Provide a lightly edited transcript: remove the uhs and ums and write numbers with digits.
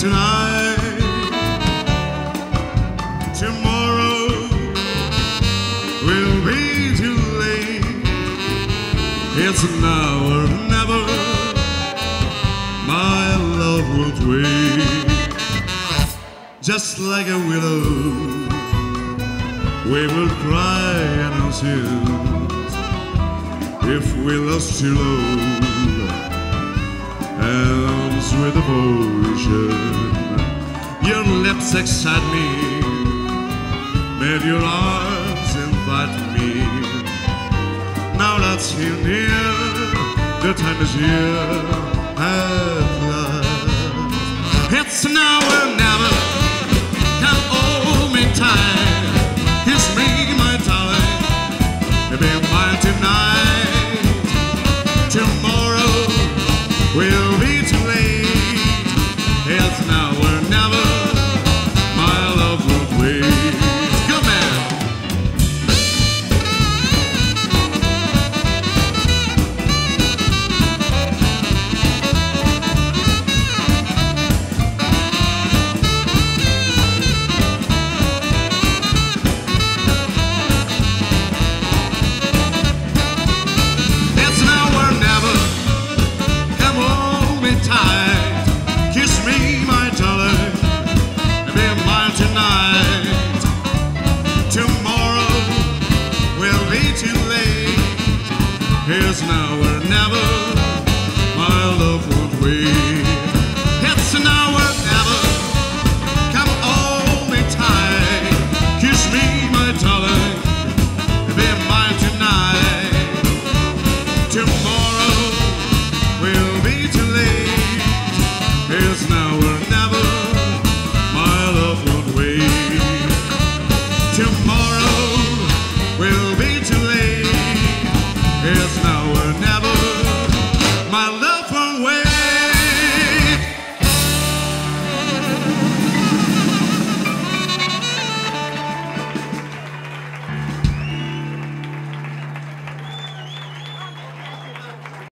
tonight. Tomorrow will be too late. It's now or never. My love won't wait. Just like a willow, we will cry in our tears if we lost your love and with devotion. Your lips excite me, and your arms invite me. Now that you're near, the time is here at last. It's now or never. Come hold me tight, kiss me, my darling, be mine tonight. Tomorrow will be too late. It's now or never. My love won't wait. Come on. It's now or never. Come hold me tight, kiss me, my darling, be mine tonight. Tomorrow will be too late. Here's now or never.